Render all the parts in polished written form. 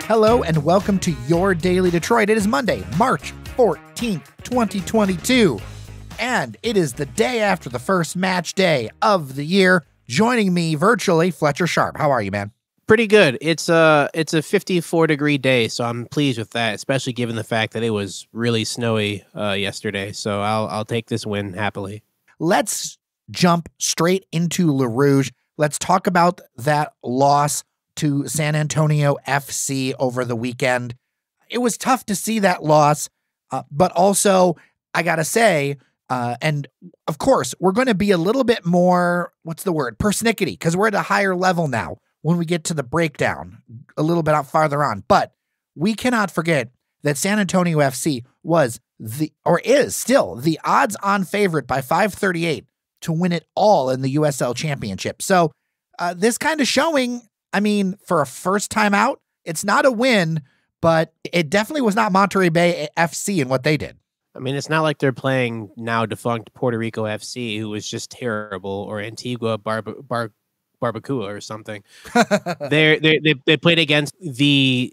Hello and welcome to Your Daily Detroit. It is Monday, March 14th, 2022, and it is the day after the first match day of the year. Joining me virtually, Fletcher Sharpe. How are you, man? Pretty good. It's a 54-degree day, so I'm pleased with that, especially given the fact that it was really snowy yesterday. So I'll take this win happily. Let's jump straight into Le Rouge. Let's talk about that loss to San Antonio FC over the weekend. It was tough to see that loss, but also, I gotta say, and of course, we're going to be a little bit more, persnickety, because we're at a higher level now when we get to the breakdown a little bit out farther on. But we cannot forget that San Antonio FC is still the odds-on favorite by 538 to win it all in the USL Championship. So this kind of showing, I mean, for a first time out, it's not a win, but it definitely was not Monterey Bay FC in what they did. I mean, it's not like they're playing now defunct Puerto Rico FC, who was just terrible, or Antigua Barbacoa or something. They played against the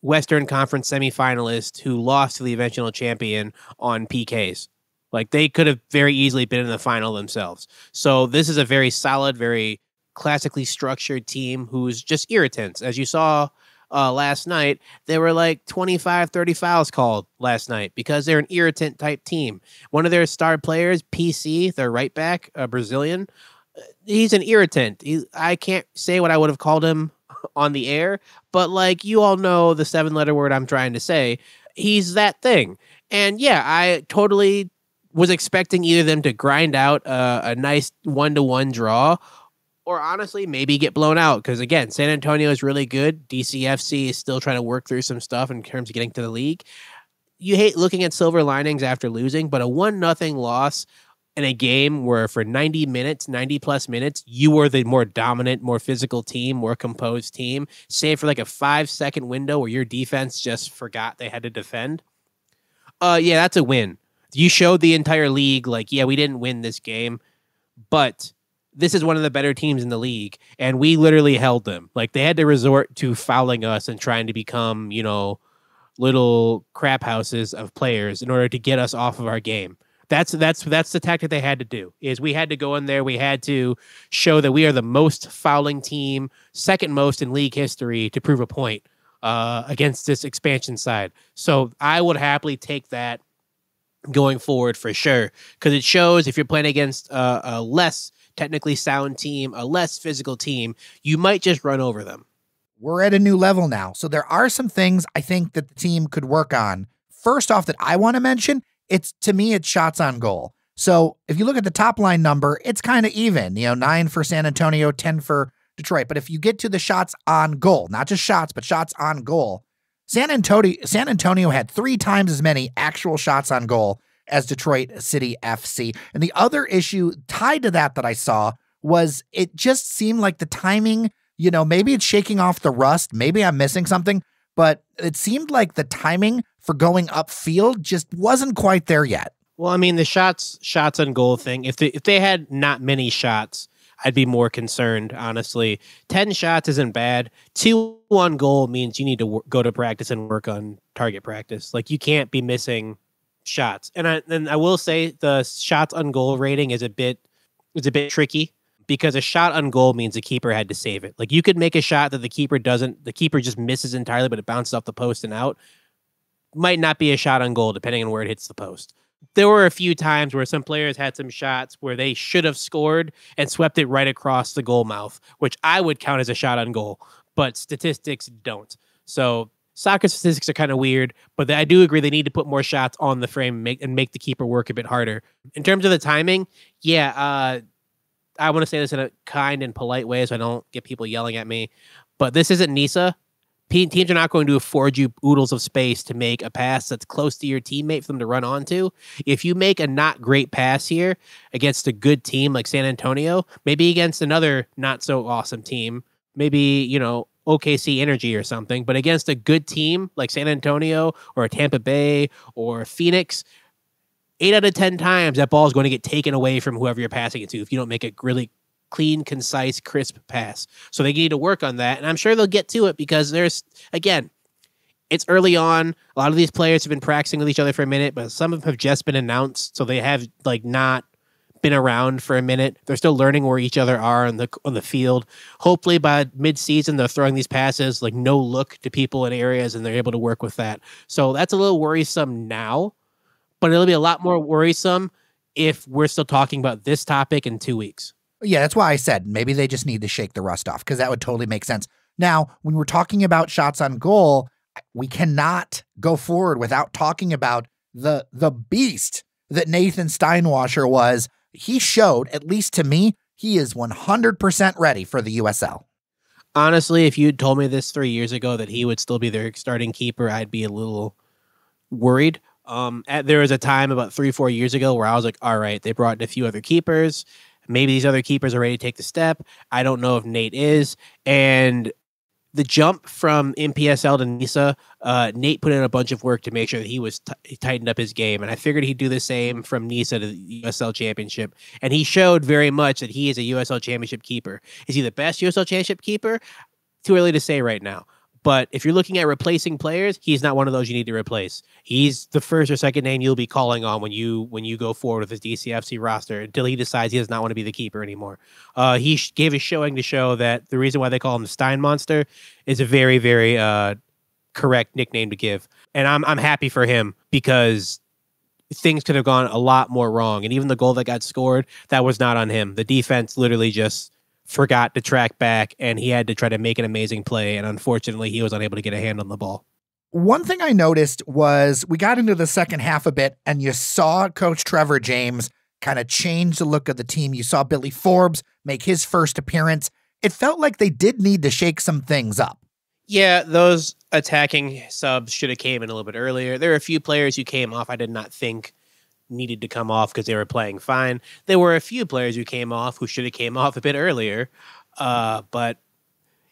Western Conference semifinalist who lost to the eventual champion on PKs. Like, they could have very easily been in the final themselves. So this is a very solid, very classically structured team who's just irritants. As you saw last night, there were like 25, 30 fouls called last night because they're an irritant type team. One of their star players, PC, their right back, a Brazilian, he's an irritant. I can't say what I would have called him on the air, but like, you all know the 7-letter word I'm trying to say. He's that thing. And yeah, I totally was expecting either them to grind out a nice 1-1 draw, or honestly, maybe get blown out. Because again, San Antonio is really good. DCFC is still trying to work through some stuff in terms of getting to the league. You hate looking at silver linings after losing, but a 1-0 loss in a game where for 90 plus minutes, you were the more dominant, more physical team, more composed team, save for like a 5-second window where your defense just forgot they had to defend. Yeah, that's a win. You showed the entire league, like, yeah, we didn't win this game, but this is one of the better teams in the league, and we literally held them. Like, they had to resort to fouling us and trying to become, little crap houses of players in order to get us off of our game. That's the tactic they had to do, is we had to go in there. We had to show that we are the most fouling team, second most in league history, to prove a point against this expansion side. So I would happily take that going forward for sure, because it shows if you're playing against a less technically sound team, a less physical team, you might just run over them. We're at a new level now. So there are some things I think that the team could work on. First off, that I want to mention, it's shots on goal. So if you look at the top line number, it's kind of even, 9 for San Antonio, 10 for Detroit. But if you get to the shots on goal, not just shots, but shots on goal, San Antonio had 3 times as many actual shots on goal as Detroit City FC. And the other issue tied to that I saw was it just seemed like the timing, maybe it's shaking off the rust, maybe I'm missing something, but it seemed like the timing for going upfield just wasn't quite there yet. Well, I mean, the shots on goal thing, if they had not many shots, I'd be more concerned, honestly. 10 shots isn't bad. 2 on goal means you need to go to practice and work on target practice. Like, you can't be missing shots. And I will say the shots on goal rating is a bit tricky, because a shot on goal means the keeper had to save it. Like, you could make a shot that the keeper just misses entirely, but it bounces off the post and out. Might not be a shot on goal, depending on where it hits the post. There were a few times where some players had some shots where they should have scored and swept it right across the goal mouth, which I would count as a shot on goal, but statistics don't. So soccer statistics are kind of weird, but I do agree they need to put more shots on the frame and make the keeper work a bit harder. In terms of the timing, I want to say this in a kind and polite way so I don't get people yelling at me, but this isn't Nisa. Teams are not going to afford you oodles of space to make a pass that's close to your teammate for them to run onto. If you make a not great pass here against a good team like San Antonio, maybe against another not so awesome team, maybe, OKC Energy or something, but against a good team like San Antonio or Tampa Bay or Phoenix, 8 out of 10 times that ball is going to get taken away from whoever you're passing it to if you don't make a really clean, concise, crisp pass. So they need to work on that, and I'm sure they'll get to it because there's, again, It's early on. A lot of these players have been practicing with each other for a minute, but some of them have just been announced, so they have like not been around for a minute. They're still learning where each other are on the field. Hopefully by mid-season, they're throwing these passes like no look to people in areas, and they're able to work with that. So that's a little worrisome now, but it'll be a lot more worrisome if we're still talking about this topic in 2 weeks. Yeah, that's why I said maybe they just need to shake the rust off, because that would totally make sense. Now, when we're talking about shots on goal, we cannot go forward without talking about the beast that Nathan Steinwasser was. He showed, at least to me, he is 100% ready for the USL. Honestly, if you'd told me this 3 years ago that he would still be their starting keeper, I'd be a little worried. There was a time about 3-4 years ago where I was like, all right, they brought in a few other keepers. Maybe these other keepers are ready to take the step. I don't know if Nate is. And the jump from MPSL to NISA, Nate put in a bunch of work to make sure that he tightened up his game. And I figured he'd do the same from NISA to the USL Championship. And he showed very much that he is a USL Championship keeper. Is he the best USL Championship keeper? Too early to say right now. But if you're looking at replacing players, he's not one of those you need to replace. He's the first or second name you'll be calling on when you go forward with his DCFC roster until he decides he does not want to be the keeper anymore. He gave a showing to show that the reason why they call him the Stein Monster is a very, very correct nickname to give. And I'm happy for him, because things could have gone a lot more wrong. And even the goal that got scored, that was not on him. The defense literally just forgot to track back, and he had to try to make an amazing play, and unfortunately he was unable to get a hand on the ball. One thing I noticed was we got into the second half a bit, and you saw Coach Trevor James kind of change the look of the team. You saw Billy Forbes make his first appearance. It felt like they did need to shake some things up. Yeah, those attacking subs should have came in a little bit earlier. There were a few players who came off I did not think needed to come off because they were playing fine. There were a few players who came off who should have came off a bit earlier. But,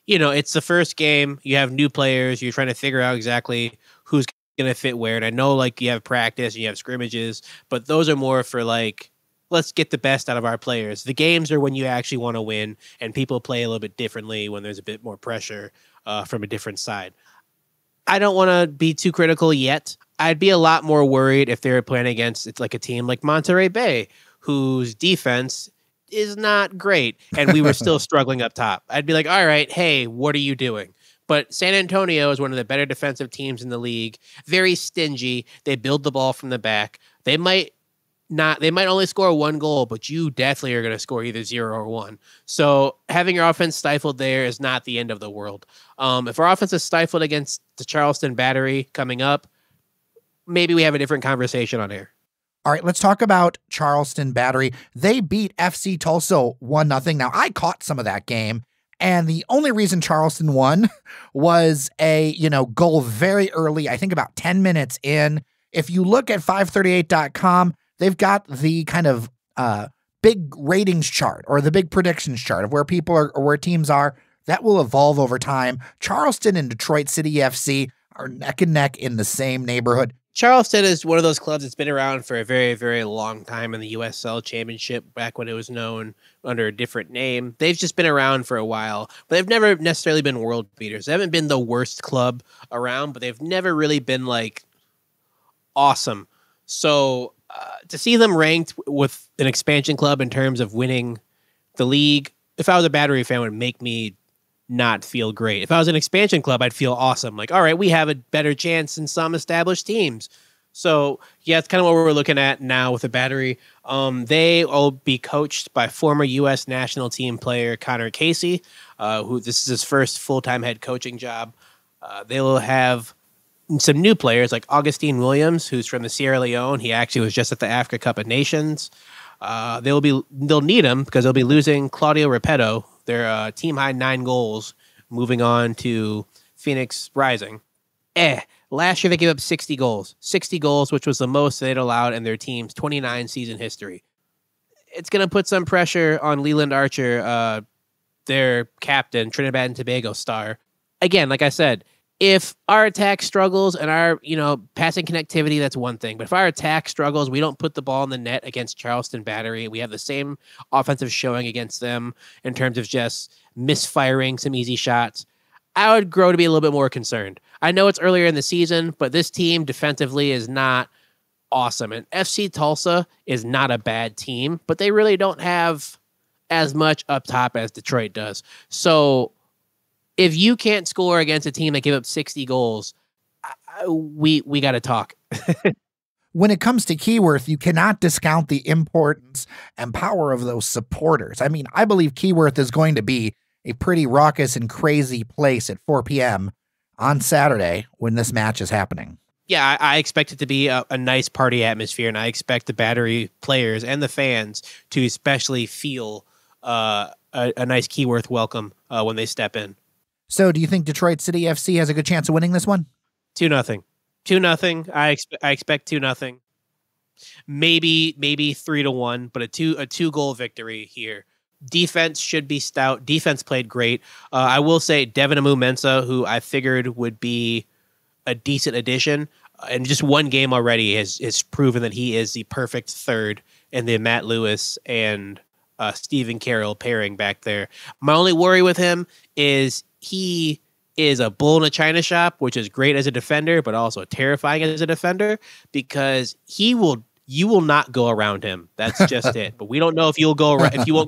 you know, it's the first game. You have new players. You're trying to figure out exactly who's going to fit where. And I know, like, you have practice and you have scrimmages, but those are more for, like, let's get the best out of our players. The games are when you actually want to win, and people play a little bit differently when there's a bit more pressure from a different side. I don't want to be too critical yet. I'd be a lot more worried if they were playing against it's like a team like Monterey Bay, whose defense is not great, and we were still struggling up top. I'd be like, all right, hey, what are you doing? But San Antonio is one of the better defensive teams in the league. Very stingy. They build the ball from the back. They might only score one goal, but you definitely are going to score either 0 or 1. So having your offense stifled there is not the end of the world. If our offense is stifled against the Charleston Battery coming up, maybe we have a different conversation on air. All right, let's talk about Charleston Battery. They beat FC Tulsa 1-0. Now, I caught some of that game, and the only reason Charleston won was a, goal very early, I think about 10 minutes in. If you look at 538.com, they've got the kind of big ratings chart or the big predictions chart of where people are or where teams are. That will evolve over time. Charleston and Detroit City FC are neck and neck in the same neighborhood. Charleston is one of those clubs that's been around for a very, very long time in the USL Championship, back when it was known under a different name. They've just been around for a while, but they've never necessarily been world beaters. They haven't been the worst club around, but they've never really been, like, awesome. So to see them ranked with an expansion club in terms of winning the league, if I was a Battery fan, would make me not feel great. If I was an expansion club, I'd feel awesome. Like, all right, we have a better chance than some established teams. So yeah, it's kind of what we're looking at now with the Battery. They will be coached by former U.S. national team player Connor Casey, who this is his first full-time head coaching job. They will have some new players like Augustine Williams, who's from the Sierra Leone. He actually was just at the Africa Cup of Nations. They'll need him because they'll be losing Claudio Repetto, their team high 9 goals, moving on to Phoenix Rising. Last year they gave up 60 goals. 60 goals, which was the most they'd allowed in their team's 29 season history. It's going to put some pressure on Leland Archer, their captain, Trinidad and Tobago star. Again, like I said, if our attack struggles and our, passing connectivity, that's one thing. But if our attack struggles, we don't put the ball in the net against Charleston Battery. We have the same offensive showing against them in terms of just misfiring some easy shots. I would grow to be a little bit more concerned. I know it's earlier in the season, but this team defensively is not awesome. And FC Tulsa is not a bad team, but they really don't have as much up top as Detroit does. So if you can't score against a team that give up 60 goals, we got to talk. When it comes to Keyworth, you cannot discount the importance and power of those supporters. I mean, I believe Keyworth is going to be a pretty raucous and crazy place at 4 p.m. on Saturday when this match is happening. Yeah, I expect it to be a nice party atmosphere, and I expect the Battery players and the fans to especially feel a nice Keyworth welcome when they step in. So do you think Detroit City FC has a good chance of winning this one? 2-0. 2-0. I expect 2-0. Maybe 3-1, but a two goal victory here. Defense should be stout. Defense played great. I will say Devin Amu-Mensah, who I figured would be a decent addition, and just one game already has proven that he is the perfect third in the Matt Lewis and Stephen Carroll pairing back there. My only worry with him is he is a bull in a china shop, which is great as a defender, but also terrifying as a defender, because you will not go around him. That's just it. But we don't know if you won't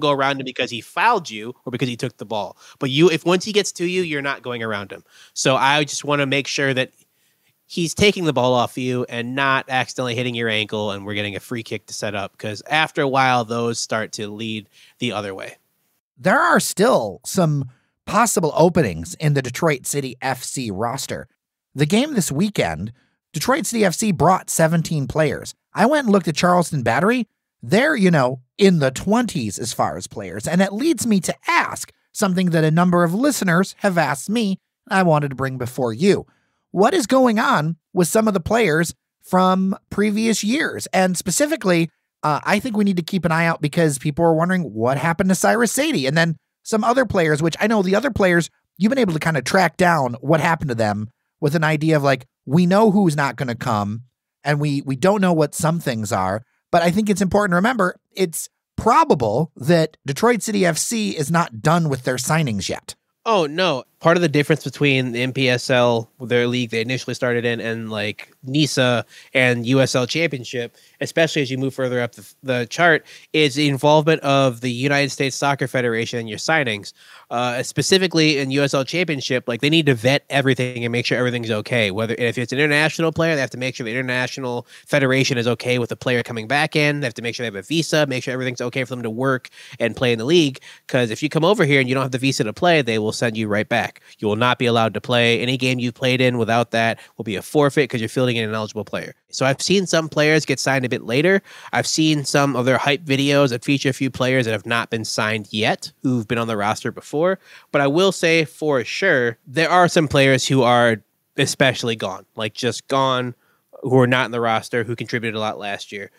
go around him because he fouled you or because he took the ball. But if once he gets to you, you're not going around him. So I just want to make sure that he's taking the ball off you and not accidentally hitting your ankle, and we're getting a free kick to set up, because after a while, those start to lead the other way. There are still some possible openings in the Detroit City FC roster. The game this weekend, Detroit City FC brought 17 players. I went and looked at Charleston Battery. They're, in the 20s as far as players. And it leads me to ask something that a number of listeners have asked me, and I wanted to bring before you. What is going on with some of the players from previous years? And specifically, I think we need to keep an eye out because people are wondering what happened to Cyrus Saydee. And then some other players, which I know the other players, you've been able to kind of track down what happened to them with an idea of like, we know who's not going to come and we don't know what some things are. But I think it's important to remember it's probable that Detroit City FC is not done with their signings yet. Oh, no. Part of the difference between the NPSL, their league they initially started in, and like NISA and USL Championship, especially as you move further up the chart, is the involvement of the United States Soccer Federation in your signings. Specifically in USL Championship, like they need to vet everything and make sure everything's okay. If it's an international player, they have to make sure the international federation is okay with the player coming back in. They have to make sure they have a visa, make sure everything's okay for them to work and play in the league. Because if you come over here and you don't have the visa to play, they will send you right back. You will not be allowed to play. Any game you've played in without that will be a forfeit because you're fielding an ineligible player. So I've seen some players get signed a bit later. I've seen some of their hype videos that feature a few players that have not been signed yet, who've been on the roster before. But I will say for sure, there are some players who are especially gone, like just gone, who are not in the roster, who contributed a lot last year.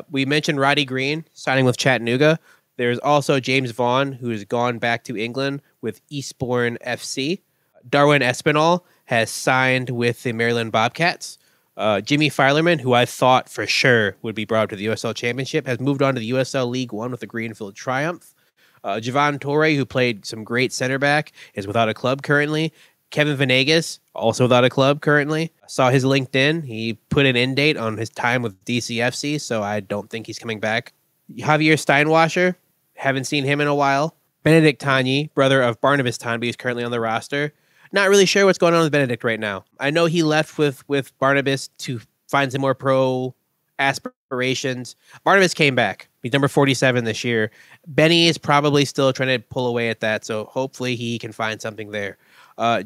We mentioned Roddy Green signing with Chattanooga. There's also James Vaughn, who has gone back to England with Eastbourne FC. Darwin Espinal has signed with the Maryland Bobcats. Jimmy Filerman, who I thought for sure would be brought up to the USL Championship, has moved on to the USL League One with the Greenfield Triumph. Javon Torre, who played some great center back, is without a club currently. Kevin Venegas, also without a club currently. I saw his LinkedIn. He put an end date on his time with DCFC, so I don't think he's coming back. Javier Steinwasser, haven't seen him in a while. Benedict Tanyi, brother of Barnabas Tanyi, is currently on the roster. Not really sure what's going on with Benedict right now. I know he left with Barnabas to find some more pro aspirations. Barnabas came back. He's number 47 this year. Benny is probably still trying to pull away at that, so hopefully he can find something there.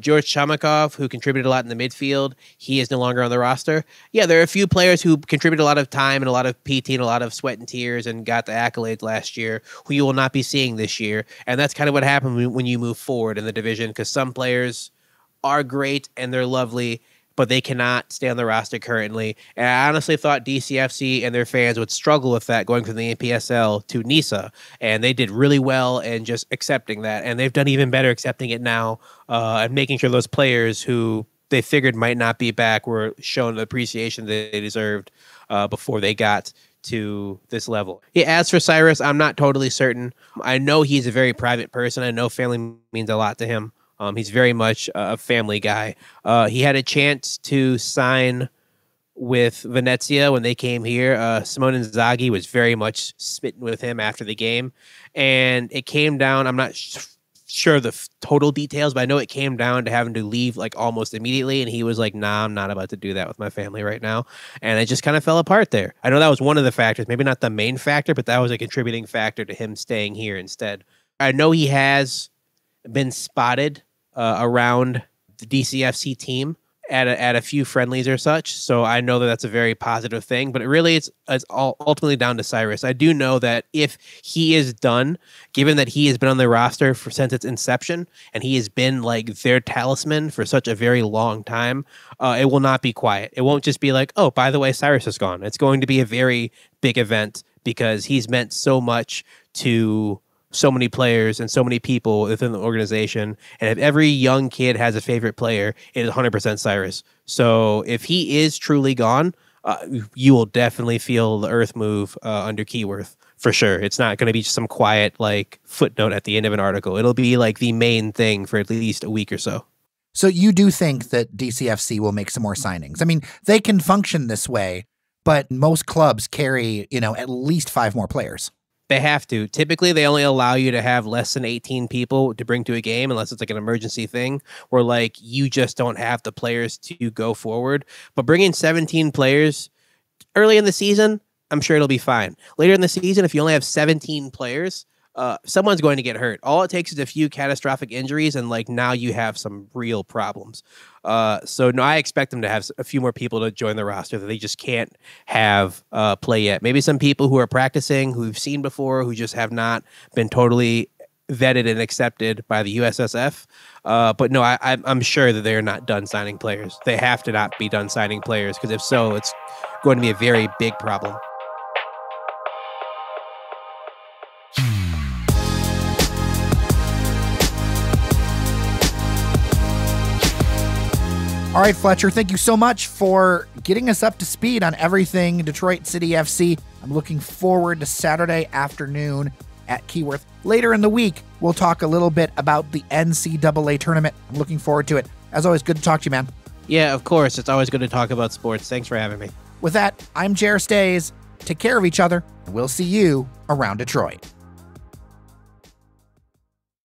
George Chamakov, who contributed a lot in the midfield, he is no longer on the roster. Yeah, there are a few players who contributed a lot of time and a lot of PT and a lot of sweat and tears and got the accolades last year, who you will not be seeing this year. And that's kind of what happens when you move forward in the division, because some players are great and they're lovely, but they cannot stay on the roster currently. And I honestly thought DCFC and their fans would struggle with that going from the NPSL to NISA. And they did really well in just accepting that. And they've done even better accepting it now and making sure those players who they figured might not be back were shown the appreciation that they deserved before they got to this level. Yeah, as for Cyrus, I'm not totally certain. I know he's a very private person. I know family means a lot to him. He's very much a family guy. He had a chance to sign with Venezia when they came here. Simone Inzaghi was very much smitten with him after the game, and it came down. I'm not sure the total details, but I know it came down to having to leave like almost immediately, and he was like, "Nah, I'm not about to do that with my family right now," and it just kind of fell apart there. I know that was one of the factors, maybe not the main factor, but that was a contributing factor to him staying here instead. I know he has been spotted around the DCFC team at a few friendlies or such. So I know that that's a very positive thing, but it's all ultimately down to Cyrus. I do know that if he is done, given that he has been on the roster since its inception, and he has been like their talisman for such a very long time, it will not be quiet. It won't just be like, oh, by the way, Cyrus is gone. It's going to be a very big event because he's meant so much to so many players and so many people within the organization. And if every young kid has a favorite player, it is 100% Cyrus. So if he is truly gone, you will definitely feel the earth move under Keyworth for sure. It's not going to be just some quiet like footnote at the end of an article. It'll be like the main thing for at least a week or so. So you do think that DCFC will make some more signings? I mean, they can function this way, but most clubs carry, at least 5 more players. They have to. Typically, they only allow you to have less than 18 people to bring to a game unless it's like an emergency thing where like you just don't have the players to go forward. But bringing 17 players early in the season, I'm sure it'll be fine. Later in the season, if you only have 17 players, someone's going to get hurt. All it takes is a few catastrophic injuries, and like now you have some real problems. So no, I expect them to have a few more people to join the roster that they just can't have play yet. Maybe some people who are practicing, who we've seen before, who just have not been totally vetted and accepted by the USSF. But no, I'm sure that they're not done signing players. They have to not be done signing players, because if so, it's going to be a very big problem. All right, Fletcher, thank you so much for getting us up to speed on everything Detroit City FC. I'm looking forward to Saturday afternoon at Keyworth. Later in the week, we'll talk a little bit about the NCAA tournament. I'm looking forward to it. As always, good to talk to you, man. Yeah, of course. It's always good to talk about sports. Thanks for having me. With that, I'm Jer Stays. Take care of each other, and we'll see you around Detroit.